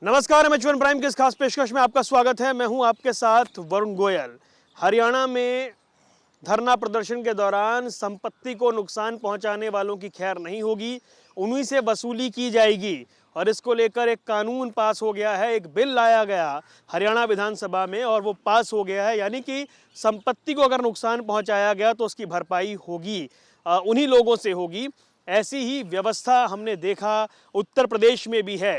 नमस्कार, M prime के इस खास पेशकश में आपका स्वागत है। मैं हूं आपके साथ वरुण गोयल। हरियाणा में धरना प्रदर्शन के दौरान संपत्ति को नुकसान पहुंचाने वालों की खैर नहीं होगी, उन्हीं से वसूली की जाएगी और इसको लेकर एक कानून पास हो गया है, एक बिल लाया गया हरियाणा विधानसभा में और वो पास हो गया है। यानी कि संपत्ति को अगर नुकसान पहुंचाया गया तो उसकी भरपाई होगी, उन्हीं लोगों से होगी। ऐसी ही व्यवस्था हमने देखा उत्तर प्रदेश में भी है।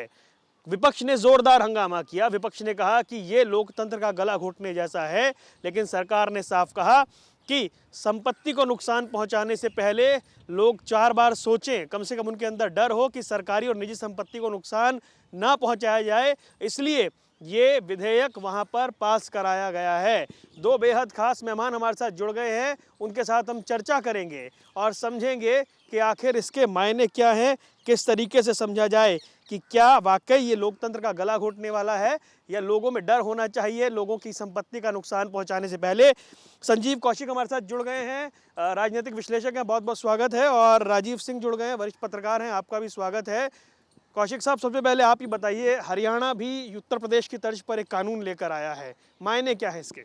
विपक्ष ने जोरदार हंगामा किया। विपक्ष ने कहा कि ये लोकतंत्र का गला घोटने जैसा है, लेकिन सरकार ने साफ कहा कि संपत्ति को नुकसान पहुंचाने से पहले लोग 4 बार सोचें, कम से कम उनके अंदर डर हो कि सरकारी और निजी संपत्ति को नुकसान ना पहुंचाया जाए। इसलिए ये विधेयक वहां पर पास कराया गया है। दो बेहद खास मेहमान हमारे साथ जुड़ गए हैं, उनके साथ हम चर्चा करेंगे और समझेंगे कि आखिर इसके मायने क्या हैं, किस तरीके से समझा जाए कि क्या वाकई ये लोकतंत्र का गला घोटने वाला है या लोगों में डर होना चाहिए लोगों की संपत्ति का नुकसान पहुंचाने से पहले। संजीव कौशिक हमारे साथ जुड़ गए हैं, राजनीतिक विश्लेषक हैं, बहुत बहुत स्वागत है। और राजीव सिंह जुड़ गए हैं, वरिष्ठ पत्रकार हैं, आपका भी स्वागत है। कौशिक साहब, सबसे पहले आप ही बताइए, हरियाणा भी उत्तर प्रदेश की तर्ज पर एक कानून लेकर आया है, मायने क्या है इसके?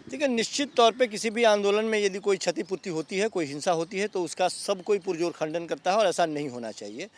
देखिए, निश्चित तौर पे किसी भी आंदोलन में यदि कोई क्षतिपूर्ति होती है, कोई हिंसा होती है, तो उसका सब कोई पुरजोर खंडन करता है और ऐसा नहीं होना चाहिए।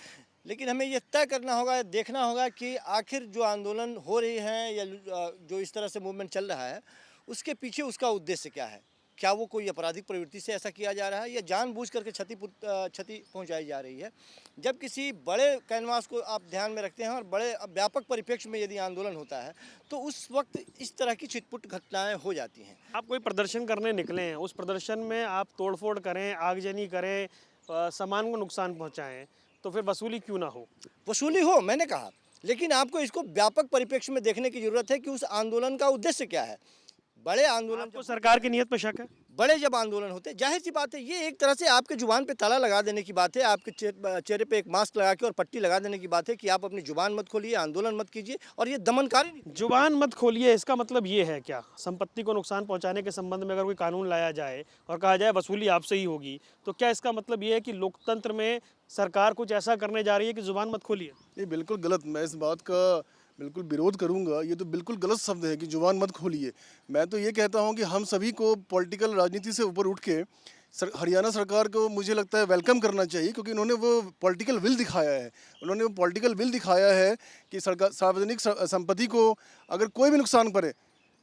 लेकिन हमें ये तय करना होगा, देखना होगा कि आखिर जो आंदोलन हो रही हैं या जो इस तरह से मूवमेंट चल रहा है, उसके पीछे उसका उद्देश्य क्या है। क्या वो कोई आपराधिक प्रवृत्ति से ऐसा किया जा रहा है या जानबूझ करके क्षति पहुंचाई जा रही है। जब किसी बड़े कैनवास को आप ध्यान में रखते हैं और बड़े व्यापक परिप्रेक्ष्य में यदि आंदोलन होता है, तो उस वक्त इस तरह की छिटपुट घटनाएं हो जाती हैं। आप कोई प्रदर्शन करने निकले हैं, उस प्रदर्शन में आप तोड़फोड़ करें, आगजनी करें, सामान को नुकसान पहुंचाएं, तो फिर वसूली क्यों ना हो? वसूली हो, मैंने कहा, लेकिन आपको इसको व्यापक परिप्रेक्ष्य में देखने की जरूरत है कि उस आंदोलन का उद्देश्य क्या है। बड़े आंदोलन तो सरकार की नीयत पर शक है। बड़े जब आंदोलन होते हैं, जाहिर सी बात है, ये एक तरह से आपके जुबान पे ताला लगा देने की बात है, आपके चेहरे पे एक मास्क लगा के और पट्टी लगा देने की बात है कि आप अपनी जुबान मत खोलिए, आंदोलन मत कीजिए और ये दमनकारी। जुबान मत खोलिए, इसका मतलब ये है क्या? संपत्ति को नुकसान पहुंचाने के संबंध में अगर कोई कानून लाया जाए और कहा जाए वसूली आपसे ही होगी, तो क्या इसका मतलब ये है कि लोकतंत्र में सरकार कुछ ऐसा करने जा रही है कि जुबान मत खोलिए? ये बिल्कुल गलत, मैं इस बात का बिल्कुल विरोध करूंगा। ये तो बिल्कुल गलत शब्द है कि जुबान मत खोलिए। मैं तो ये कहता हूं कि हम सभी को पॉलिटिकल राजनीति से ऊपर उठ के हरियाणा सरकार को मुझे लगता है वेलकम करना चाहिए, क्योंकि उन्होंने वो पॉलिटिकल विल दिखाया है। उन्होंने वो पॉलिटिकल विल दिखाया है कि सरकार सार्वजनिक संपत्ति को अगर कोई भी नुकसान करे,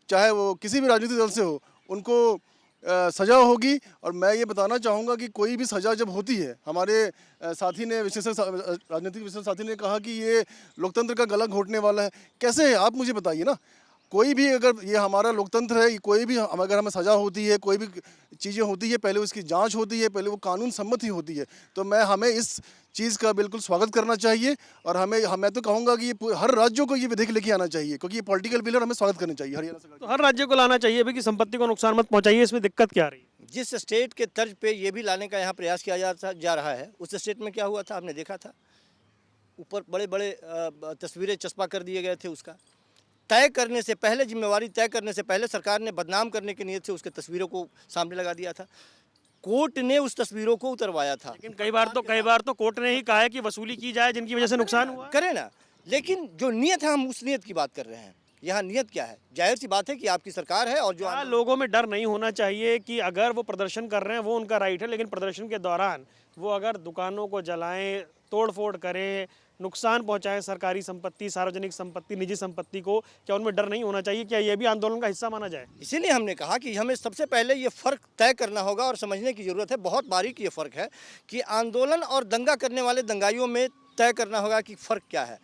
चाहे वो किसी भी राजनीतिक दल से हो, उनको सज़ा होगी। और मैं ये बताना चाहूँगा कि कोई भी सज़ा जब होती है, हमारे साथी ने राजनीतिक विशेषज्ञ साथी ने कहा कि ये लोकतंत्र का गला घोटने वाला है। कैसे है, आप मुझे बताइए ना। कोई भी अगर ये हमारा लोकतंत्र है, कोई भी अगर हमें सज़ा होती है, कोई भी चीज़ें होती है, पहले उसकी जांच होती है, पहले वो कानून सम्मत ही होती है। तो हमें इस चीज़ का बिल्कुल स्वागत करना चाहिए और मैं तो कहूँगा कि ये हर राज्यों को ये विधेयक लेके आना चाहिए, क्योंकि ये पॉलिटिकल बिल और हमें स्वागत करना चाहिए हरियाणा सरकार। तो हर राज्य को लाना चाहिए भी कि संपत्ति को नुकसान मत पहुंचाइए, इसमें दिक्कत क्या आ रही है? जिस स्टेट के तर्ज पे ये भी लाने का यहाँ प्रयास किया जा रहा है, उस स्टेट में क्या हुआ था आपने देखा था। ऊपर बड़े बड़े तस्वीरें चस्पा कर दिए गए थे। उसका तय करने से पहले, जिम्मेवारी तय करने से पहले सरकार ने बदनाम करने की नीयत से उसके तस्वीरों को सामने लगा दिया था। कोर्ट ने उस तस्वीरों को उतरवाया था। लेकिन कई बार तो कोर्ट ने ही कहा है कि वसूली की जाए जिनकी वजह से नुकसान हुआ। करे ना, लेकिन जो नीयत है, हम उस नीयत की बात कर रहे हैं। यहाँ नीयत क्या है? जाहिर सी बात है कि आपकी सरकार है और जो लोगों में डर नहीं होना चाहिए कि अगर वो प्रदर्शन कर रहे हैं वो उनका राइट है, लेकिन प्रदर्शन के दौरान वो अगर दुकानों को जलाएं, तोड़फोड़ करें, नुकसान पहुंचाएं सरकारी संपत्ति, सार्वजनिक संपत्ति, निजी संपत्ति को, क्या उनमें डर नहीं होना चाहिए? क्या ये भी आंदोलन का हिस्सा माना जाए? इसीलिए हमने कहा कि हमें सबसे पहले ये फ़र्क तय करना होगा और समझने की ज़रूरत है। बहुत बारीक ये फ़र्क है कि आंदोलन और दंगा करने वाले दंगाइयों में तय करना होगा कि फ़र्क क्या है।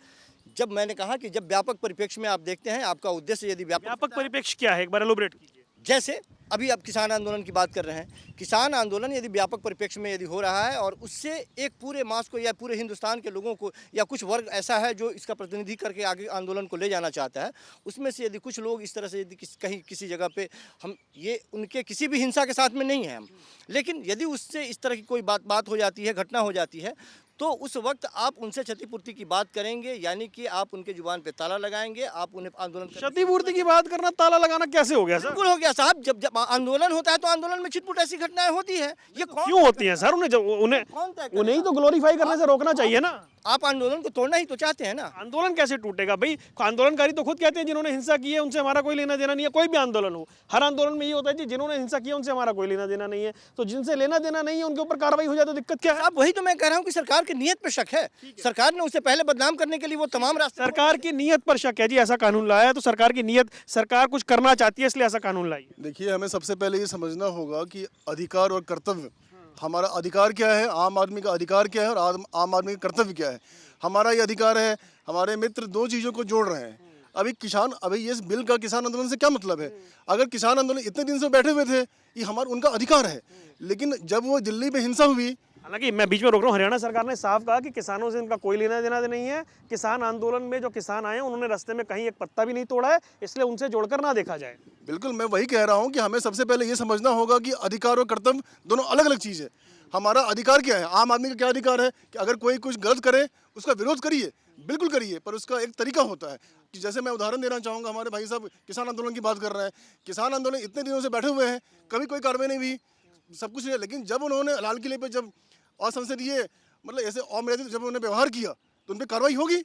जब मैंने कहा कि जब व्यापक परिप्रेक्ष्य में आप देखते हैं, आपका उद्देश्य यदि व्यापक परिप्रेक्ष्य क्या है, एक बार एलोबरेट कीजिए। जैसे अभी आप किसान आंदोलन की बात कर रहे हैं, किसान आंदोलन यदि व्यापक परिप्रेक्ष्य में यदि हो रहा है और उससे एक पूरे मास को या पूरे हिंदुस्तान के लोगों को या कुछ वर्ग ऐसा है जो इसका प्रतिनिधि करके आगे आंदोलन को ले जाना चाहता है, उसमें से यदि कुछ लोग इस तरह से यदि कहीं किसी जगह पे, हम ये उनके किसी भी हिंसा के साथ में नहीं है हम, लेकिन यदि उससे इस तरह की कोई बात हो जाती है, घटना हो जाती है, तो उस वक्त आप उनसे क्षतिपूर्ति की बात करेंगे, यानी कि आप उनके जुबान पे ताला लगाएंगे, आप उन्हें आंदोलन। क्षतिपूर्ति की बात करना, ताला लगाना कैसे हो गया सर? बिल्कुल हो गया साहब। जब आंदोलन होता है तो आंदोलन में छिटपुट ऐसी घटनाएं होती है। ये क्यों होती है सर? उन्हें ही तो ग्लोरीफाई करने से रोकना चाहिए ना। आप आंदोलन को तोड़ना ही तो चाहते हैं ना। आंदोलन कैसे टूटेगा भाई? आंदोलनकारी तो खुद कहते हैं जिन्होंने हिंसा की है उनसे हमारा कोई लेना देना नहीं है। कोई भी आंदोलन हो, हर आंदोलन में ये होता है कि जिन्होंने हिंसा की है उनसे हमारा कोई लेना देना नहीं है। तो जिनसे लेना देना नहीं है उनके ऊपर कार्रवाई हो जाए तो दिक्कत क्या है? अब वही तो मैं कह रहा हूँ कि सरकार की नीयत पे शक है। सरकार ने उसे पहले बदनाम करने के लिए वो तमाम रास्ते सरकार की नीयत पर शक है जी। ऐसा कानून लाया है तो सरकार की नीयत, सरकार कुछ करना चाहती है इसलिए ऐसा कानून लाई है। देखिए, हमें सबसे पहले ये समझना होगा कि अधिकार और कर्तव्य, हमारा अधिकार क्या है, आम आदमी का अधिकार क्या है और आम आदमी का कर्तव्य क्या है। हमारा ये अधिकार है, हमारे मित्र दो चीज़ों को जोड़ रहे हैं। अभी ये इस बिल का किसान आंदोलन से क्या मतलब है? अगर किसान आंदोलन इतने दिन से बैठे हुए थे, ये हमारा उनका अधिकार है, लेकिन जब वो दिल्ली में हिंसा हुई, हालांकि मैं बीच में रोक रहा हूँ, हरियाणा सरकार ने साफ कहा कि किसानों से इनका कोई लेना देना नहीं है। किसान आंदोलन में जो किसान आए उन्होंने रास्ते में कहीं एक पत्ता भी नहीं तोड़ा है, इसलिए उनसे जोड़कर ना देखा जाए। बिल्कुल मैं वही कह रहा हूँ कि हमें सबसे पहले ये समझना होगा कि अधिकार और कर्तव्य दोनों अलग अलग चीज़ है। हमारा अधिकार क्या है, आम आदमी का क्या अधिकार है कि अगर कोई कुछ गलत करे उसका विरोध करिए, बिल्कुल करिए, पर उसका एक तरीका होता है। कि जैसे मैं उदाहरण देना चाहूँगा, हमारे भाई साहब किसान आंदोलन की बात कर रहे हैं। किसान आंदोलन इतने दिनों से बैठे हुए हैं, कभी कोई कार्रवाई नहीं हुई, सब कुछ नहीं है। लेकिन जब उन्होंने लाल किले पर जब असंसदीय मतलब ऐसे अमर्यादित जब उन्होंने व्यवहार किया तो उन पर कार्रवाई होगी।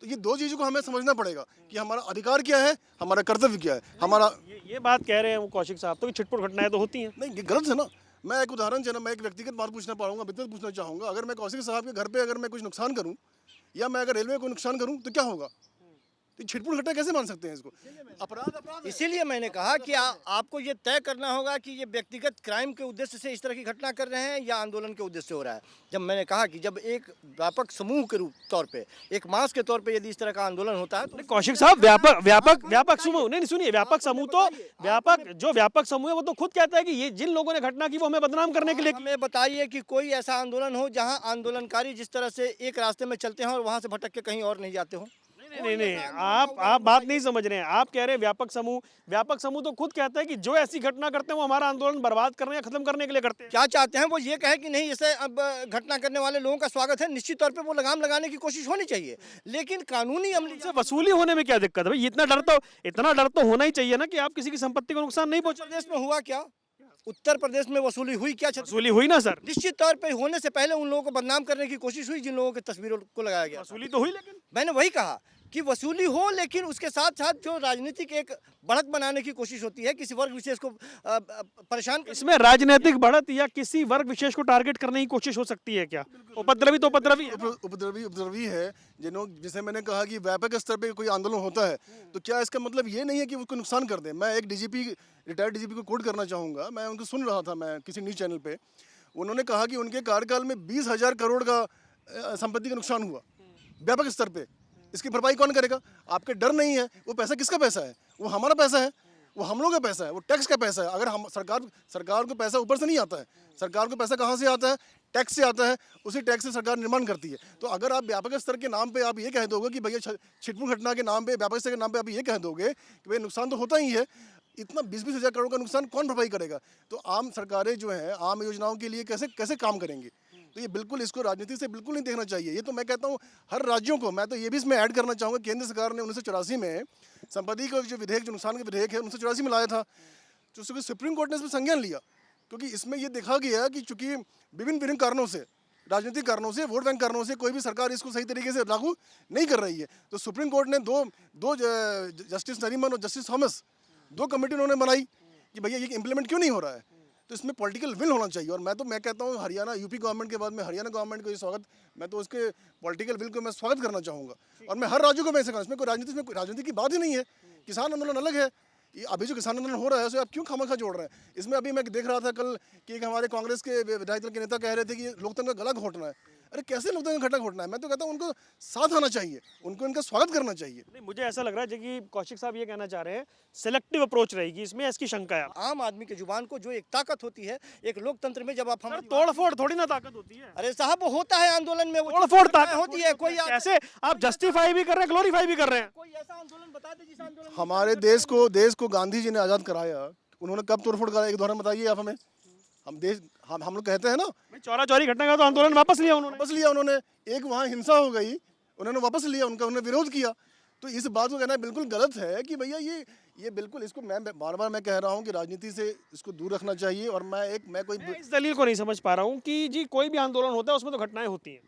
तो ये दो चीज़ों को हमें समझना पड़ेगा कि हमारा अधिकार क्या है, हमारा कर्तव्य क्या है। हमारा ये बात कह रहे हैं वो कौशिक साहब तो कि छिटपुट घटनाएं तो होती हैं। नहीं, ये गलत है ना। मैं एक उदाहरण चला, मैं एक व्यक्तिगत बात पूछना पाऊंगा, व्यक्तिगत पूछना चाहूँगा। अगर मैं कौशिक साहब के घर पे अगर मैं कुछ नुकसान करूँ या मैं अगर रेलवे को नुकसान करूँ तो क्या होगा? तो छिटपुट घटना कैसे मान सकते हैं इसको? अपराध इसीलिए मैंने कहा कि आपको ये तय करना होगा कि ये व्यक्तिगत क्राइम के उद्देश्य से इस तरह की घटना कर रहे हैं या आंदोलन के उद्देश्य से हो रहा है। जब मैंने कहा कि जब एक व्यापक समूह के तौर पे, एक मास के तौर पे यदि इस तरह का आंदोलन होता है तो कौशिक साहब, व्यापक समूह नहीं, सुनिए, व्यापक समूह तो व्यापक समूह है वो तो खुद कहता है कि ये जिन लोगों ने घटना की वो हमें बदनाम करने के लिए। हमें बताइए कि कोई ऐसा आंदोलन हो जहां आंदोलनकारी जिस तरह से एक रास्ते में चलते हैं और वहां से भटक के कहीं और नहीं जाते हो। नहीं, आप बात नहीं समझ रहे हैं। आप कह रहे हैं व्यापक समूह तो खुद कहता है कि जो ऐसी घटना करते हैं वो हमारा आंदोलन बर्बाद करने या खत्म करने के लिए करते हैं। क्या चाहते हैं वो ये कहे कि नहीं, इसे अब घटना करने वाले लोगों का स्वागत है, निश्चित तौर पे वो लगाम लगाने की कोशिश होनी चाहिए, लेकिन कानूनी अमली से वसूली होने में क्या दिक्कत है भाई? इतना डर तो होना ही चाहिए ना कि आप किसी की संपत्ति को नुकसान नहीं पहुंचा। प्रदेश में हुआ क्या? उत्तर प्रदेश में वसूली हुई क्या? वसूली हुई ना सर। निश्चित तौर पे होने से पहले उन लोगों को बदनाम करने की कोशिश हुई जिन लोगों की तस्वीरों को लगाया गया। वसूली तो हुई, लेकिन मैंने वही कहा कि वसूली हो, लेकिन उसके साथ साथ जो राजनीतिक एक बढ़त बनाने की कोशिश होती है, किसी वर्ग विशेष को परेशान, इसमें राजनीतिक बढ़त या किसी वर्ग विशेष को टारगेट करने की कोशिश हो सकती है क्या? उपद्रवी तो उपद्रवी है। जैसे मैंने कहा कि व्यापक स्तर पे कोई आंदोलन होता है तो क्या इसका मतलब ये नहीं है कि उसको नुकसान कर दे। मैं एक रिटायर्ड डीजीपी को कोट करना चाहूँगा। मैं उनको सुन रहा था, मैं किसी न्यूज़ चैनल पे, उन्होंने कहा कि उनके कार्यकाल में 20,000 करोड़ का संपत्ति का नुकसान हुआ व्यापक स्तर पे। इसकी भरपाई कौन करेगा? आपके डर नहीं है। वो पैसा किसका पैसा है? वो हमारा पैसा है, वो हम लोगों का पैसा है, वो टैक्स का पैसा है। अगर हम सरकार को पैसा ऊपर से नहीं आता है। सरकार को पैसा कहाँ से आता है? टैक्स से आता है। उसी टैक्स से सरकार निर्माण करती है। तो अगर आप व्यापक स्तर के नाम पे आप ये कह दोगे कि भैया छिटपुट घटना के नाम पे, व्यापक स्तर के नाम पे आप ये कह दोगे कि भाई नुकसान तो होता ही है, इतना 20-20 हज़ार करोड़ का नुकसान कौन भरपाई करेगा? तो आम सरकारें जो हैं आम योजनाओं के लिए कैसे काम करेंगी? तो ये बिल्कुल, इसको राजनीति से बिल्कुल नहीं देखना चाहिए। ये तो मैं कहता हूँ हर राज्यों को, मैं तो ये भी इसमें ऐड करना चाहूँगा, केंद्र सरकार ने 1984 में संपत्ति का जो विधेयक, जो नुकसान का विधेयक है 1984 में लाया था, जो सुप्रीम कोर्ट ने इसमें संज्ञान लिया, क्योंकि इसमें ये देखा गया कि चूंकि विभिन्न कारणों से, राजनीतिक कारणों से, वोट बैंक कारणों से कोई भी सरकार इसको सही तरीके से लागू नहीं कर रही है। तो सुप्रीम कोर्ट ने दो जस्टिस नरीमन और जस्टिस थॉमस, 2 कमेटी उन्होंने बनाई कि भैया ये इम्प्लीमेंट क्यों नहीं हो रहा है। तो इसमें पॉलिटिकल विल होना चाहिए। और मैं कहता हूँ हरियाणा, यूपी गवर्नमेंट के बाद में हरियाणा गवर्नमेंट को ये स्वागत, मैं तो उसके पॉलिटिकल विल को मैं स्वागत करना चाहूँगा। और मैं हर राज्यों को मैं ऐसे कहूँ, इसमें कोई राजनीति की बात ही नहीं है। किसान आंदोलन अलग है, ये अभी जो किसान आंदोलन हो रहा है उसे आप क्यों खामखा जोड़ रहे हैं? इसमें अभी मैं देख रहा था कल कि एक हमारे कांग्रेस के विधायक दल के नेता कह रहे थे कि लोकतंत्र का गला घोटना है। अरे कैसे लोकतंत्र का गला घोटना है? मैं तो कहता हूँ उनको साथ आना चाहिए, उनको इनका स्वागत करना चाहिए। नहीं, मुझे ऐसा लग रहा है कि कौशिक साहब ये कहना चाह रहे हैं सिलेक्टिव अप्रोच रहेगी इसमें, इसकी शंका है। आम आदमी के जुबान को जो एक ताकत होती है एक लोकतंत्र में, जब आप हम तोड़फोड़ थोड़ी ना ताकत होती है। अरे साहब वो होता है आंदोलन में, वो तोड़फोड़ ताकत होती है। कोई ऐसे आप जस्टिफाई भी कर रहे हैं, ग्लोरीफाई भी कर रहे हैं। कोई ऐसा आंदोलन बता दे जिस आंदोलन हमारे देश को गांधी जी ने आज़ाद कराया, उन्होंने कब तोड़फोड़ करा? एक उदाहरण बताइए आप हमें। हम लोग कहते हैं ना, चौरा चौरी घटना का तो आंदोलन वापस लिया उन्होंने। एक वहाँ हिंसा हो गई, उन्होंने वापस लिया, उन्होंने विरोध किया। तो इस बात को कहना बिल्कुल गलत है कि भैया ये बिल्कुल, इसको मैं बार मैं कह रहा हूँ कि राजनीति से इसको दूर रखना चाहिए। और मैं कोई इस दलील को नहीं समझ पा रहा हूँ कि जी कोई भी आंदोलन होता है उसमें तो घटनाएं होती हैं।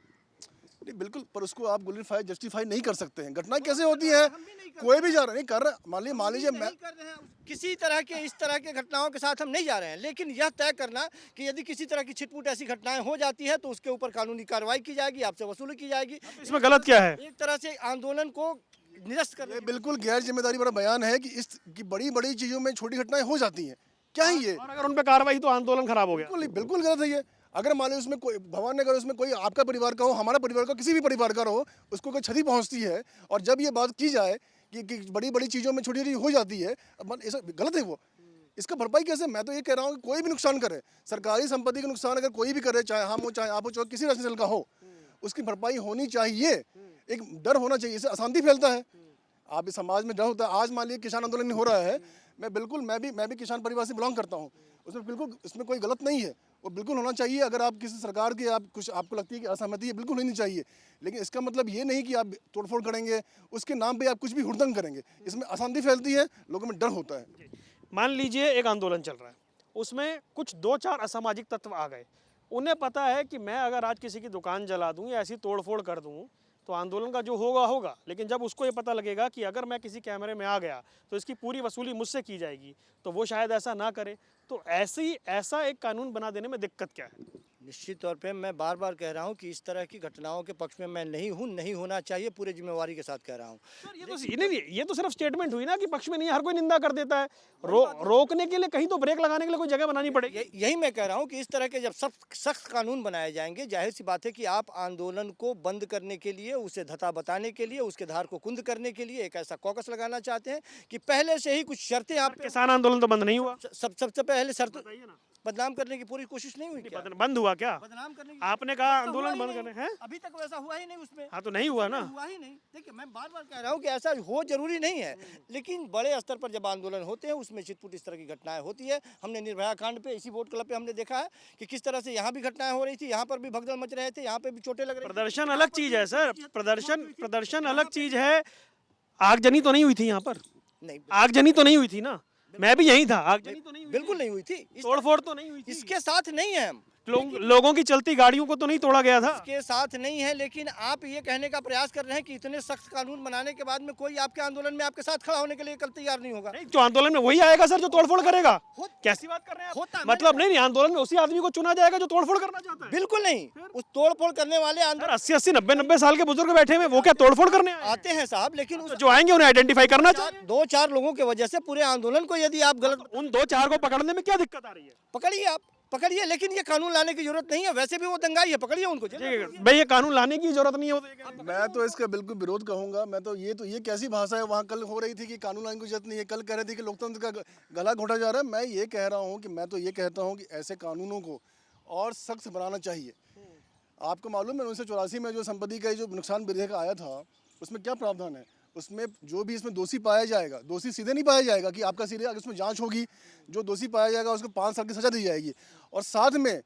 नहीं बिल्कुल, पर उसको आप ग्लोरीफाई जस्टिफाई नहीं कर सकते हैं। घटनाएं कैसे होती है, कोई भी जा रहा नहीं कर रहा, मान लीजिए मैं नहीं कर रहे हैं, किसी तरह के इस तरह के घटनाओं के साथ हम नहीं जा रहे हैं, लेकिन यह तय करना कि यदि किसी तरह की छिटपुट ऐसी घटनाएं हो जाती है तो उसके ऊपर कानूनी कार्रवाई की जाएगी, आपसे वसूली की जाएगी। इसमें गलत क्या है? एक तरह से आंदोलन को निरस्त करने ये बिल्कुल गैर जिम्मेदारी भरा बयान है कि इस की बड़ी बड़ी चीज़ों में छोटी घटनाएं हो जाती हैं। क्या है ये? और अगर उन पे कार्रवाई तो आंदोलन खराब हो गया। बिल्कुल बिल्कुल गलत है ये। अगर मान लो उसमें कोई, भगवान ने अगर उसमें कोई आपका परिवार का हो, हमारा परिवार का, किसी भी परिवार का हो, उसको कोई क्षति पहुंचती है, और जब ये बात की जाए कि बड़ी बड़ी चीज़ों में छोटी छोटी हो जाती है, अब ऐसा गलत है वो। इसका भरपाई कैसे? मैं तो ये कह रहा हूँ कि कोई भी नुकसान करे, सरकारी संपत्ति का नुकसान अगर कोई भी करे, चाहे हम हो, चाहे आप हो, चाहे किसी राजनीतिक दल का हो, उसकी भरपाई होनी चाहिए। एक डर होना चाहिए, इससे अशांति फैलता है। आप इस समाज में डर होता है। आज मान लीजिए किसान आंदोलन हो रहा है, मैं भी किसान परिवार से बिलोंग करता हूँ, उसमें बिल्कुल इसमें कोई गलत नहीं है, वो बिल्कुल होना चाहिए। अगर आप किसी सरकार की आप कुछ आपको लगती है कि असहमति है, बिल्कुल होनी चाहिए, लेकिन इसका मतलब ये नहीं कि आप तोड़फोड़ करेंगे, उसके नाम पे आप कुछ भी हुड़दंग करेंगे, इसमें अशांति फैलती है, लोगों में डर होता है। मान लीजिए एक आंदोलन चल रहा है, उसमें कुछ 2-4 असामाजिक तत्व आ गए, उन्हें पता है कि मैं अगर आज किसी की दुकान जला दूं या ऐसी तोड़फोड़ कर दूं तो आंदोलन का जो होगा होगा, लेकिन जब उसको ये पता लगेगा कि अगर मैं किसी कैमरे में आ गया तो इसकी पूरी वसूली मुझसे की जाएगी, तो वो शायद ऐसा ना करे। तो ऐसा एक कानून बना देने में दिक्कत क्या है? निश्चित तौर पे मैं बार बार कह रहा हूँ कि इस तरह की घटनाओं के पक्ष में मैं नहीं हूँ, नहीं होना चाहिए, पूरे जिम्मेवारी के साथ कह रहा हूँ। ये तो सिर्फ स्टेटमेंट हुई ना कि पक्ष में नहीं, हर कोई निंदा कर देता है। रोकने के लिए कहीं तो ब्रेक लगाने के लिए कोई जगह बनानी पड़ेगी। यही मैं कह रहा हूँ कि इस तरह के जब सख्त कानून बनाए जाएंगे, जाहिर सी बात है कि आप आंदोलन को बंद करने के लिए, उसे धता बताने के लिए, उसके धार को कुंद करने के लिए एक ऐसा कॉकस लगाना चाहते हैं कि पहले से ही कुछ शर्तें आप। किसान आंदोलन तो बंद नहीं हुआ, सबसे पहले शर्त बदनाम करने की पूरी कोशिश नहीं हुई क्या? बंद हुआ क्या? बदनाम करने की आपने कहा आंदोलन बंद करने हैं, अभी तक वैसा हुआ ही नहीं उसमें। हाँ तो नहीं हुआ ना। हुआ ही नहीं। देखिए मैं बार बार कह रहा हूँ कि ऐसा हो जरूरी नहीं है, लेकिन बड़े स्तर पर जब आंदोलन होते हैं उसमें छिटपुट इस तरह की घटनाएं होती है। हमने निर्भया कांड पे, इसी वोट क्लब पे हमने देखा है कि किस तरह से यहाँ भी घटनाएं हो रही थी, यहाँ पर भी भगदड़ मच रहे थे, यहाँ पे भी चोटें लग रही थी। प्रदर्शन अलग चीज है सर, प्रदर्शन अलग चीज है। आगजनी तो नहीं हुई थी यहाँ पर, नहीं, आगजनी तो नहीं हुई थी ना, मैं भी यहीं था, आगजनी तो नहीं हुई, बिल्कुल नहीं हुई थी, तोड़फोड़ तो नहीं हुई थी, इसके साथ नहीं है हम। लोगों की चलती गाड़ियों को तो नहीं तोड़ा गया था, इसके साथ नहीं है। लेकिन आप ये कहने का प्रयास कर रहे हैं कि इतने सख्त कानून बनाने के बाद में कोई आपके आंदोलन में आपके साथ खड़ा होने के लिए कल तैयार नहीं होगा। नहीं जो आंदोलन में वही आएगा सर जो तोड़फोड़ करेगा। कैसी बात कर रहे हैं होता आप? है, मतलब नहीं आंदोलन में उसी आदमी को चुना जाएगा जो तोड़फोड़ करना चाहता है। बिल्कुल नहीं, उस तोड़फोड़ करने वाले सर 80-80, 90-90 साल के बुजुर्ग बैठे हुए, वो क्या तोड़फोड़ करने आए हैं? आते हैं साहब, लेकिन उस जो आएंगे उन्हें आइडेंटिफाई करना चाहिए। 2-4 लोगों की वजह से पूरे आंदोलन को यदि आप गलत उन 2-4 को पकड़ने में क्या दिक्कत आ रही है? पकड़िए, आप पकड़िए, लेकिन ये कानून लाने की जरूरत नहीं है। वैसे भी वो दंगाई है, पकड़िए उनको। भाई ये कानून लाने की जरूरत नहीं है। मैं तो इसका बिल्कुल विरोध कहूंगा। मैं तो ये कैसी भाषा है? वहाँ कल हो रही थी कि कानून लाने की जरूरत नहीं है, कल कह रहे थे कि लोकतंत्र का गला घोटा जा रहा है। मैं ये कह रहा हूँ कि मैं तो ये कहता हूँ कि ऐसे कानूनों को और सख्त बनाना चाहिए। आपको मालूम है 1984 में जो संपत्ति का जो नुकसान विधेयक आया था, उसमें क्या प्रावधान है? उसमें जो भी इसमें दोषी पाया जाएगा, दोषी सीधे नहीं पाया जाएगा कि आपका सीधे, अगर उसमें जांच होगी, जो दोषी पाया जाएगा उसको 5 साल की सजा दी जाएगी। और साथ में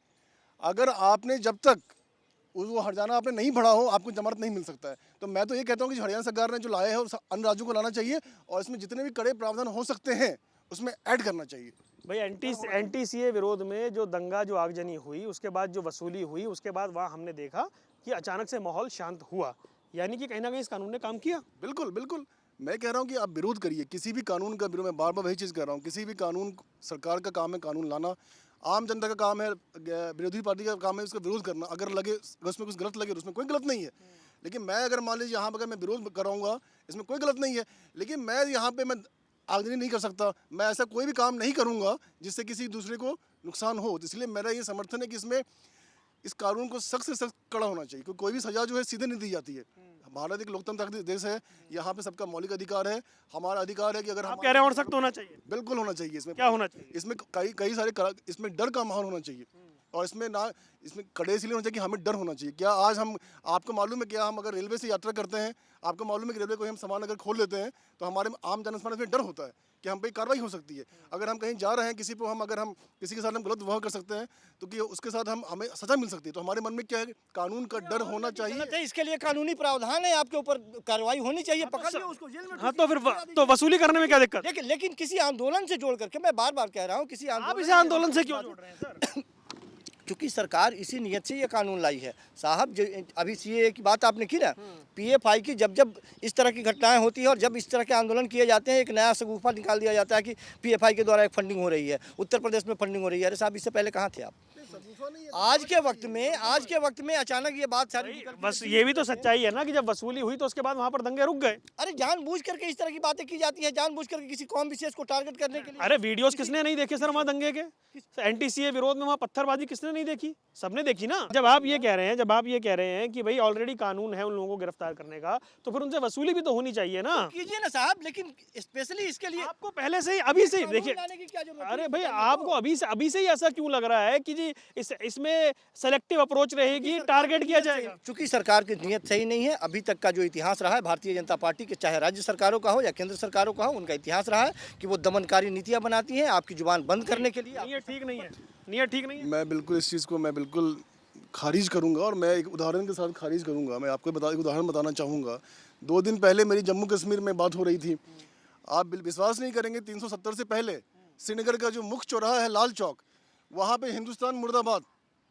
अगर आपने जब तक वो हरजाना आपने नहीं भरा हो, आपको जमानत नहीं मिल सकता है। तो मैं तो ये कहता हूँ कि हरियाणा सरकार ने जो लाया है अन्य राज्यों को लाना चाहिए, और इसमें जितने भी कड़े प्रावधान हो सकते हैं उसमें ऐड करना चाहिए। भाई एंटी सीए विरोध में जो दंगा, जो आगजनी हुई, उसके बाद जो वसूली हुई, उसके बाद वहाँ हमने देखा कि अचानक से माहौल शांत हुआ, यानी कि कहीं ना कहीं इस कानून ने काम किया। बिल्कुल बिल्कुल, मैं कह रहा हूँ कि आप विरोध करिए किसी भी कानून का विरोध। मैं बार बार वही चीज़ कह रहा हूँ, किसी भी कानून, सरकार का काम है कानून लाना, आम जनता का काम है, विरोधी पार्टी का काम है उसका विरोध करना। अगर लगे, अगर उसमें कुछ गलत लगे तो उसमें कोई गलत नहीं है। लेकिन मैं अगर मान लीजिए यहाँ पर अगर मैं विरोध कराऊंगा, इसमें कोई गलत नहीं है, लेकिन मैं यहाँ पे मैं आगजनी नहीं कर सकता, मैं ऐसा कोई भी काम नहीं करूँगा जिससे किसी दूसरे को नुकसान हो। इसलिए मेरा ये समर्थन है कि इसमें इस कानून को सख्त से सख्त कड़ा होना चाहिए, क्योंकि कोई भी सजा जो है सीधे नहीं दी जाती है। भारत एक लोकतंत्र देश है, यहाँ पे सबका मौलिक अधिकार है। हमारा अधिकार है कि अगर आप कह रहे हैं और सख्त होना चाहिए, बिल्कुल होना चाहिए। इसमें क्या होना चाहिए? इसमें कई सारे, इसमें डर का माहौल होना चाहिए, और इसमें कड़े इसलिए होना चाहिए कि हमें डर होना चाहिए। क्या आज हम, आपको मालूम है क्या, हम अगर रेलवे से यात्रा करते हैं, आपको मालूम है कि रेलवे को हम सामान अगर खोल लेते हैं तो हमारे आम जनसामान्य में डर होता है कि हम पे कार्रवाई हो सकती है। अगर हम कहीं जा रहे हैं, किसी को हम, अगर हम किसी के साथ हम गलत व्यवहार कर सकते हैं तो कि उसके साथ हमें सजा मिल सकती है। तो हमारे मन में क्या है, कानून का डर होना चाहिए। इसके लिए कानूनी प्रावधान है, आपके ऊपर कार्रवाई होनी चाहिए, पकड़िए उसको, जेल में। हाँ तो फिर तो वसूली करने में क्या दिक्कत? लेकिन किसी आंदोलन से जोड़ करके, मैं बार बार कह रहा हूँ, किसी आप इसे आंदोलन से क्यों जोड़ रहे हैं सर? चूंकि सरकार इसी नियत से ये कानून लाई है साहब। जो अभी सीए की बात आपने की ना, पीएफआई की जब जब इस तरह की घटनाएं होती है और जब इस तरह के आंदोलन किए जाते हैं, एक नया शगुफा निकाल दिया जाता है कि पीएफआई के द्वारा एक फंडिंग हो रही है, उत्तर प्रदेश में फंडिंग हो रही है। अरे साहब, इससे पहले कहाँ थे आप? आज के वक्त में अचानक ये बात सारी निकल के बस ये भी तो सच्चाई है ना कि जब वसूली हुई तो उसके बाद वहां पर दंगे रुक गए। अरे जानबूझ करके इस तरह की बातें की जाती है, जानबूझ करके किसी कौम विशेष को टारगेट करने के लिए। अरे वीडियोस किसने नहीं देखे सर वहां दंगे के? एनटीसीए विरोध में वहां पत्थरबाजी किसने नहीं देखी? सबने देखी ना। जब आप ये कह रहे हैं कि भाई ऑलरेडी कानून है उन लोगों को गिरफ्तार करने का, तो फिर उनसे वसूली भी तो होनी चाहिए ना। कीजिए ना साहब, लेकिन स्पेशली इसके लिए आपको पहले से ही अभी से ही कानून देखिए, लाने की क्या जरूरत है? अरे भाई आपको अभी से ही ऐसा क्यों लग रहा है कि जी इसमें सेलेक्टिव अप्रोच रहेगी, टारगेट किया जाएगा? चूंकि सरकार की नीयत सही नहीं है। अभी तक का जो इतिहास रहा है भारतीय जनता पार्टी के, चाहे राज्य सरकारों का हो या केंद्र सरकारों का हो, उनका इतिहास रहा है कि वो दमनकारी नीतियां बनाती हैं आपकी जुबान बंद करने के लिए। नियत ठीक नहीं है, नियत ठीक नहीं है। मैं बिल्कुल इस चीज़ को मैं बिल्कुल खारिज करूंगा और मैं एक उदाहरण के साथ खारिज करूंगा। मैं आपको एक उदाहरण बताना चाहूँगा। 2 दिन पहले मेरी जम्मू कश्मीर में बात हो रही थी। आप विश्वास नहीं करेंगे, 370 से पहले श्रीनगर का जो मुख्य चौराहा है लाल चौक, वहाँ पे हिंदुस्तान मुर्दाबाद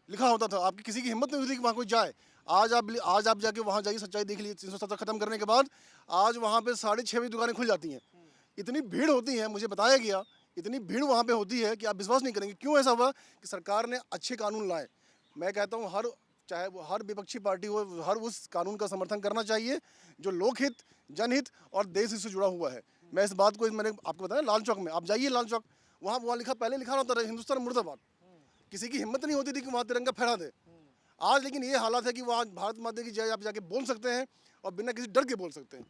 लिखा होता था। आपकी किसी की हिम्मत नहीं हुई थी कि वहाँ कोई जाए। आज आप जाके वहाँ जाइए, सच्चाई देख लीजिए। 370 खत्म करने के बाद आज वहाँ पे 6:30 बजे दुकानें खुल जाती हैं। इतनी भीड़ होती है, मुझे बताया गया इतनी भीड़ वहाँ पे होती है कि आप विश्वास नहीं करेंगे। क्यों ऐसा हुआ? कि सरकार ने अच्छे कानून लाए। मैं कहता हूँ चाहे वो हर विपक्षी पार्टी हो, हर उस कानून का समर्थन करना चाहिए जो लोकहित, जनहित और देश हित से जुड़ा हुआ है। मैं इस बात को मैंने आपको बताया, लाल चौक में आप जाइए, लाल चौक वहाँ पहले लिखा होता था हिंदुस्तान मुर्दाबाद। किसी की हिम्मत नहीं होती थी कि वहाँ तिरंगा फहरा दे। आज लेकिन ये हालात है कि वहाँ भारत माता की जय आप जाके बोल सकते हैं और बिना किसी डर के बोल सकते हैं।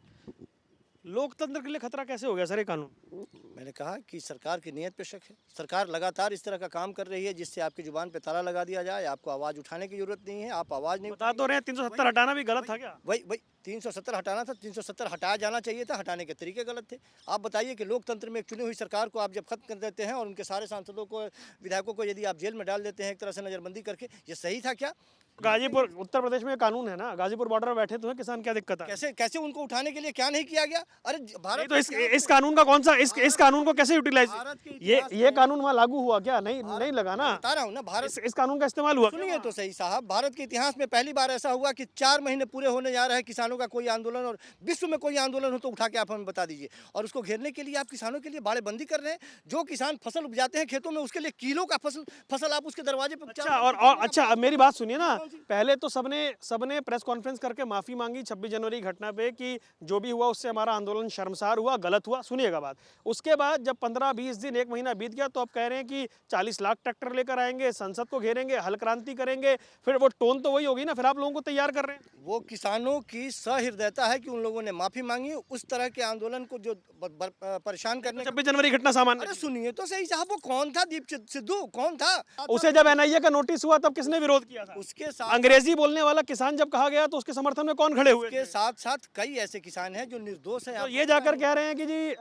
लोकतंत्र के लिए खतरा कैसे हो गया सर ये कानून? मैंने कहा कि सरकार की नीयत पे शक है। सरकार लगातार इस तरह का काम कर रही है जिससे आपकी जुबान पे ताला लगा दिया जाए। आपको आवाज़ उठाने की जरूरत नहीं है, आप आवाज़ नहीं बता तो रहे हैं 370 हटाना भी गलत था क्या? वही 370 हटाना था, 370 हटाया जाना चाहिए था, हटाने के तरीके गलत थे। आप बताइए कि लोकतंत्र में एक चुनी हुई सरकार को आप जब खत्म कर देते हैं और उनके सारे सांसदों को, विधायकों को यदि आप जेल में डाल देते हैं एक तरह से नज़रबंदी करके, ये सही था क्या? गाजीपुर उत्तर प्रदेश में कानून है ना, गाजीपुर बॉर्डर पर बैठे तो हैं किसान, क्या दिक्कत है? कैसे उनको उठाने के लिए क्या नहीं किया गया? अरे भारत तो इस कानून का कौन सा इस कानून को कैसे यूटिलाइज? भारत के ये कानून वहाँ लागू हुआ क्या? नहीं लगा ना। बता रहा हूँ ना, भारत इस कानून का इस्तेमाल हुआ? सुनिए तो सही साहब, भारत के इतिहास में पहली बार ऐसा हुआ कि 4 महीने पूरे होने जा रहे हैं किसानों का कोई आंदोलन, और विश्व में कोई आंदोलन हो तो उठा के आप हमें बता दीजिए। और उसको घेरने के लिए आप किसानों के लिए बाड़ेबंदी कर रहे हैं। जो किसान फसल उपजाते हैं खेतों में, उसके लिए किलो का फसल आप उसके दरवाजे पर। अच्छा, और अच्छा अब मेरी बात सुनिए ना, पहले तो सबने प्रेस कॉन्फ्रेंस करके माफी मांगी 26 जनवरी घटना पे कि जो भी हुआ उससे हमारा आंदोलन शर्मसार हुआ, गलत हुआ। सुनिएगा बात। उसके बाद जब 15-20 दिन, 1 महीना बीत गया तो आप कह रहे हैं कि 40 लाख ट्रैक्टर लेकर आएंगे, संसद को घेरेंगे, हल क्रांति करेंगे। फिर वो टोन तो वही होगी ना, फिर आप लोगों को तैयार कर रहे हैं। वो किसानों की सहृदयता है कि उन लोगों ने माफी मांगी। उस तरह के आंदोलन को जो परेशान करने 26 जनवरी घटना सामान्य। अरे सुनिए तो सही साहब, वो कौन था? दीप सिद्धू कौन था? उसे जब एनआईए का नोटिस हुआ तब किसने विरोध किया था? उसके साथ अंग्रेजी बोलने वाला किसान जब कहा गया तो उसके समर्थन में कौन खड़े हुए थे? के साथ साथ कई ऐसे किसान हैं जो निर्दोष हैं। तो ये जाकर कह रहे हैं कि जी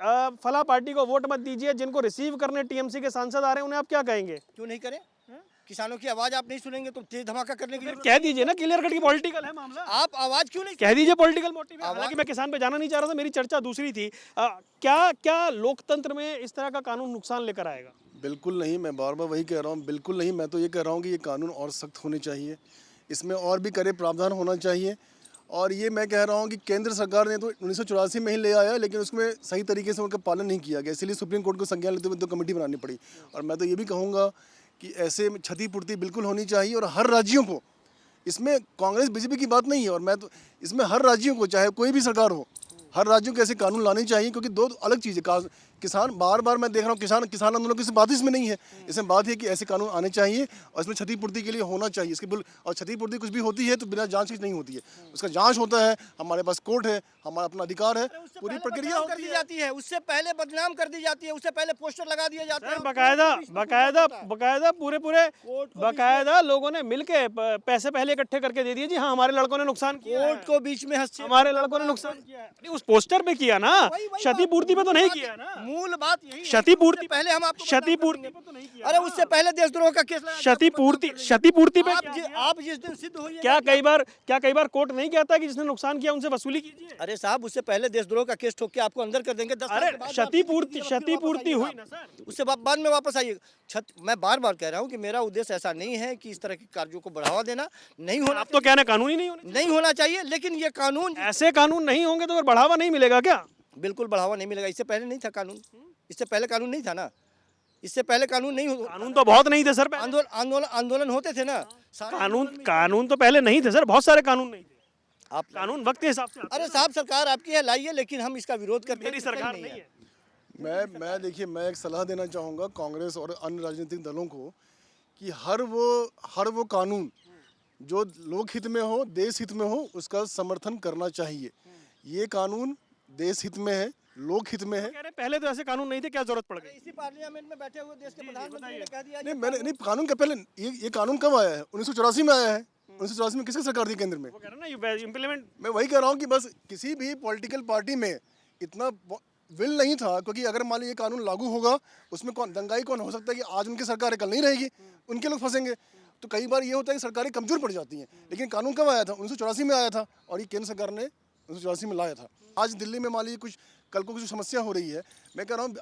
फला पार्टी को वोट मत दीजिए, जिनको रिसीव करने टीएमसी के सांसद आ रहे हैं उन्हें आप क्या कहेंगे? क्यों नहीं करें? किसानों की आवाज आप नहीं सुनेंगे तो तेज धमाका करने की जरूरत कह दीजिए ना, क्लियर कट की पॉलिटिकल है मामला। आप आवाज क्यों नहीं कह दीजिए पॉलिटिकल मोटिव है। हालांकि मैं किसान पे जाना नहीं चाह रहा था, मेरी चर्चा दूसरी थी। क्या लोकतंत्र में इस तरह का कानून नुकसान लेकर आएगा? बिल्कुल नहीं, मैं बार बार वही कह रहा हूँ, बिल्कुल नहीं। मैं तो ये कह रहा हूँ कि ये कानून और सख्त होने चाहिए, इसमें और भी कड़े प्रावधान होना चाहिए। और ये मैं कह रहा हूँ कि केंद्र सरकार ने तो 1984 में ही ले आया, लेकिन उसमें सही तरीके से उनका पालन नहीं किया गया, इसलिए सुप्रीम कोर्ट को संज्ञान लेते हुए तो कमेटी बनानी पड़ी। और मैं तो ये भी कहूँगा कि ऐसे क्षतिपूर्ति बिल्कुल होनी चाहिए और हर राज्यों को, इसमें कांग्रेस बीजेपी की बात नहीं है, और मैं तो इसमें हर राज्यों को, चाहे कोई भी सरकार हो, हर राज्यों को ऐसे कानून लाने चाहिए। क्योंकि दो अलग चीज़ें, किसान बार मैं देख रहा हूँ किसान आंदोलन की बात इसमें नहीं है। इसमें बात है कि ऐसे कानून आने चाहिए और इसमें क्षतिपूर्ति के लिए होना चाहिए। इसके और क्षतिपूर्ति कुछ भी होती है तो बिना जांच के नहीं होती है, उसका जांच होता है। हमारे पास कोर्ट है, हमारा अपना अधिकार है, पूरी प्रक्रिया कर दी जाती है, उससे पहले बदनाम कर दी जाती है, उससे पहले पोस्टर लगा दिए जाते हैं। बकायदा लोगों ने मिलके पैसे पहले इकट्ठे करके दे दिए जी हाँ हमारे लड़कों ने नुकसान किया है, कोर्ट को बीच में हमारे लड़कों ने नुकसान किया है। उस पोस्टर पे किया ना, क्षतिपूर्ति पे तो नहीं किया ना। मूल बात यही है। क्षतिपूर्ति पहले हम आपको क्षतिपूर्ति पे तो नहीं किया। अरे उससे पहले देशद्रोह का केस लगा। क्षतिपूर्ति पे आप जिस दिन सिद्ध हुई क्या कई बार कोर्ट नहीं कहता कि जिसने नुकसान किया उनसे वसूली कीजिए? अरे साहब उससे पहले देशद्रोह का केस ठोक के आपको अंदर कर देंगे 10 साल अरे के बाद क्षतिपूर्ति हुई ना सर। उससे बाद में वापस आइए। मैं बार बार कह रहा हूँ कि मेरा उद्देश्य ऐसा नहीं है कि इस तरह के कार्यों को बढ़ावा देना नहीं होना। आप तो कहना कानूनी नहीं होना चाहिए, लेकिन ये कानून ऐसे कानून नहीं होंगे तो फिर बढ़ावा नहीं मिलेगा क्या? बिल्कुल बढ़ावा नहीं मिलेगा। इससे पहले नहीं था कानून, इससे पहले कानून नहीं था ना, इससे पहले कानून नहीं कानून तो बहुत नहीं थे सर। आंदोलन होते थे ना। कानून तो पहले नहीं थे सर, बहुत सारे कानून नहीं थे। आप कानून वक्त के हिसाब से। अरे साहब सरकार आपकी है, लाइए, लेकिन हम इसका विरोध करते हैं। मेरी सरकार नहीं है। मैं देखिए, मैं एक सलाह देना चाहूँगा कांग्रेस और अन्य राजनीतिक दलों को कि हर वो कानून जो लोक हित में हो, देश हित में हो, उसका समर्थन करना चाहिए। ये कानून देश हित में है, लोक हित में है। कह रहे पहले तो ऐसे कानून नहीं थे, क्या जरूरत पड़ गई? इसी पार्लियामेंट में बैठे हुए देश के प्रधानमंत्री ने कह दिया। नहीं, कानून का पहले ये कानून कब आया है? 1984 में आया है। 1984 में किसकी सरकार थी केंद्र में? वो कह रहे ना इम्प्लीमेंट। मैं वही कह रहा हूँ कि बस किसी भी पॉलिटिकल पार्टी में इतना विल नहीं था, क्योंकि अगर मान लीजिए कानून लागू होगा, उसमें कौन दंगाई कौन हो सकता है कि आज उनकी सरकार है कल नहीं रहेगी, उनके लोग फंसेंगे। तो कई बार ये होता है कि सरकारें कमजोर पड़ जाती हैं। लेकिन कानून कब आया था? 1984 में आया था, और ये केंद्र सरकार ने 1984 में लाया था। आज दिल्ली में मान लीजिए कल को कुछ समस्या हो रही है, मैं कह रहा हूँ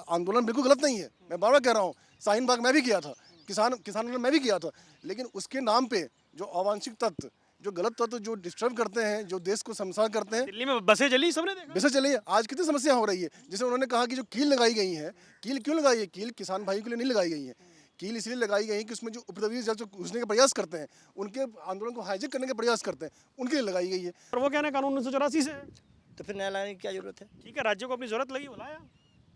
आंदोलन बिल्कुल गलत नहीं है। मैं बार बार कह रहा हूँ, शाहीन बाग मैं भी किया था, किसान आंदोलन मैं भी किया था, लेकिन उसके नाम पे जो अवांछित तत्व, जो गलत तत्व जो डिस्टर्ब करते हैं, जो देश को शमशान करते हैं। दिल्ली में बसें चली, सबने देखा। बसें चली है, आज कितनी समस्या हो रही है। जैसे उन्होंने कहा कि जो कील लगाई गई है, कील क्यों लगाई है? कील किसान भाई के लिए नहीं लगाई गई है। कील इसलिए लगाई गई है कि उसमें जो उपद्रवी जो घुसने का प्रयास करते हैं, उनके आंदोलन को हाईजैक करने का प्रयास करते हैं, उनके लिए लगाई गई है। और वो कहना कानून 1984 से है। तो फिर नया लाने की क्या जरूरत है? ठीक है, राज्यों को अपनी जरूरत लगी, बुलाया।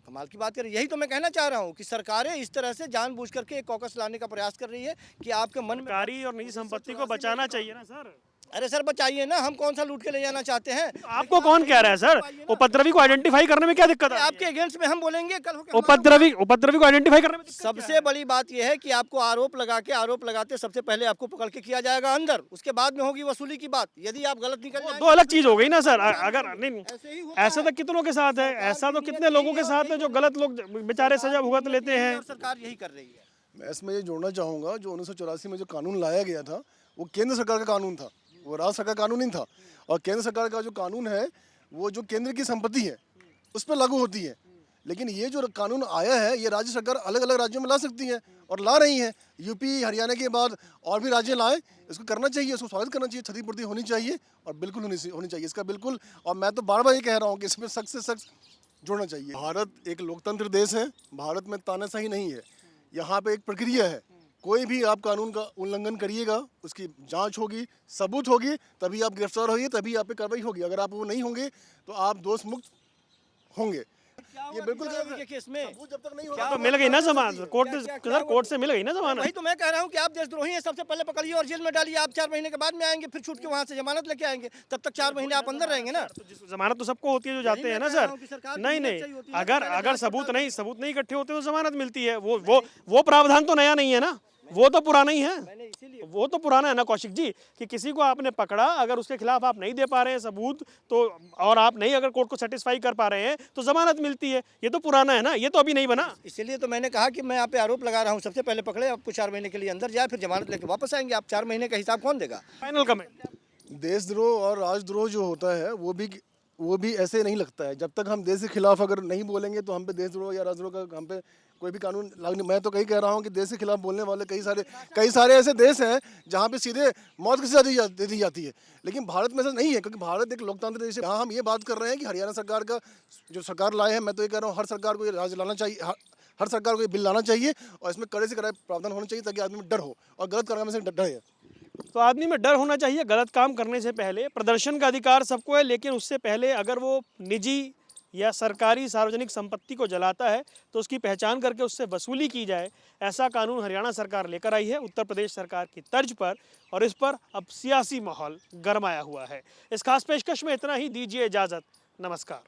कमाल की बात करें, यही तो मैं कहना चाह रहा हूँ कि सरकारें इस तरह से जानबूझ करके एक कॉकस लाने का प्रयास कर रही है कि आपके मन में। सरकारी और निजी संपत्ति को बचाना चाहिए ना सर। अरे सर बचाइए ना, हम कौन सा लूट के ले जाना चाहते हैं? आपको कौन कह रहा है सर? उपद्रवी को आइडेंटिफाई करने में क्या दिक्कत है? आपके अगेंस्ट में हम बोलेंगे कल होकर। उपद्रवी को आइडेंटिफाई करने में सबसे बड़ी बात यह है कि आपको आरोप लगाते सबसे पहले आपको पकड़ के किया जाएगा अंदर, उसके बाद में होगी वसूली की बात। यदि आप गलत निकल जाएंगे, दो अलग चीज हो गई ना सर। अगर नहीं, ऐसा तो कितनों के साथ है, ऐसा तो कितने लोगों के साथ है जो गलत लोग बेचारे सजा भुगत लेते हैं। सरकार यही कर रही है। मैं इसमें ये जोड़ना चाहूँगा, जो 1984 में जो कानून लाया गया था, वो केंद्र सरकार का कानून था, वो राज्य सरकार का कानून नहीं था। और केंद्र सरकार का जो कानून है, वो जो केंद्र की संपत्ति है उस पर लागू होती है। लेकिन ये जो कानून आया है, ये राज्य सरकार अलग अलग राज्यों में ला सकती है, और ला रही है। यूपी हरियाणा के बाद और भी राज्य लाए, इसको करना चाहिए, उसको स्वागत करना चाहिए। क्षतिपूर्ति होनी चाहिए, और बिल्कुल होनी चाहिए इसका, बिल्कुल। और मैं तो बार बार ये कह रहा हूँ कि इसमें सख्त से सख्त जोड़ना चाहिए। भारत एक लोकतंत्र देश है, भारत में तानाशाही नहीं है। यहाँ पे एक प्रक्रिया है, कोई भी आप कानून का उल्लंघन करिएगा, उसकी जांच होगी, सबूत होगी, तभी आप गिरफ्तार होइए, तभी आप पे कार्रवाई होगी। अगर आप वो नहीं होंगे तो आप दोष मुक्त होंगे। ये बिल्कुल गलत है। केस में सबूत जब तक नहीं होगा तो मिल गई ना जमानत, कोर्ट से मिल गई ना जमानत। वही तो मैं कह रहा हूँ कि आप देशद्रोही हैं, सबसे पहले पकड़िए और जेल में डालिए। आप 4 महीने के बाद में आएंगे, फिर छूट के वहाँ से जमानत लेके आएंगे, तब तक 4 महीने आप अंदर रहेंगे ना। जमानत तो सबको होती है जो जाते हैं ना सर। नहीं, अगर सबूत नहीं इकट्ठे होते तो जमानत मिलती है। वो प्रावधान तो नया नहीं है ना, वो तो पुराना ही है। वो तो पुराना है ना कौशिक जी, कि किसी को आपने पकड़ा, अगर उसके खिलाफ आप नहीं दे पा रहे हैं सबूत, तो और आप नहीं अगर कोर्ट को सेटिस्फाई कर पा रहे हैं तो जमानत मिलती है। ये तो पुराना है ना, ये तो अभी नहीं बना। इसीलिए तो मैंने कहा कि मैं यहाँ पे आरोप लगा रहा हूँ, सबसे पहले पकड़े, आपको 4 महीने के लिए अंदर जाए, फिर जमानत लेके वापस आएंगे। आप 4 महीने का हिसाब कौन देगा? Final comment. देशद्रोह और राजद्रोह जो होता है, वो भी ऐसे नहीं लगता है। जब तक हम देश के खिलाफ अगर नहीं बोलेंगे तो हम पे देशद्रोह या राजद्रोह का हम पे कोई भी कानून लागू नहीं। मैं तो कहीं कह रहा हूँ कि देश के खिलाफ बोलने वाले कई सारे ऐसे देश हैं जहाँ पे सीधे मौत की सजा दे दी जाती है, लेकिन भारत में ऐसा नहीं है, क्योंकि भारत एक लोकतांत्रिक देश है। यहाँ हम ये बात कर रहे हैं कि हरियाणा सरकार का जो सरकार लाए हैं, मैं तो ये कह रहा हूँ हर सरकार को ये राज लाना चाहिए, हर सरकार को ये बिल लाना चाहिए, और इसमें कड़े से कड़े प्रावधान होना चाहिए, ताकि आदमी में डर हो और गलत करने से डर है। तो आदमी में डर होना चाहिए गलत काम करने से पहले। प्रदर्शन का अधिकार सबको है, लेकिन उससे पहले अगर वो निजी या सरकारी सार्वजनिक संपत्ति को जलाता है तो उसकी पहचान करके उससे वसूली की जाए। ऐसा कानून हरियाणा सरकार लेकर आई है उत्तर प्रदेश सरकार की तर्ज पर, और इस पर अब सियासी माहौल गरमाया हुआ है। इस खास पेशकश में इतना ही, दीजिए इजाज़त, नमस्कार।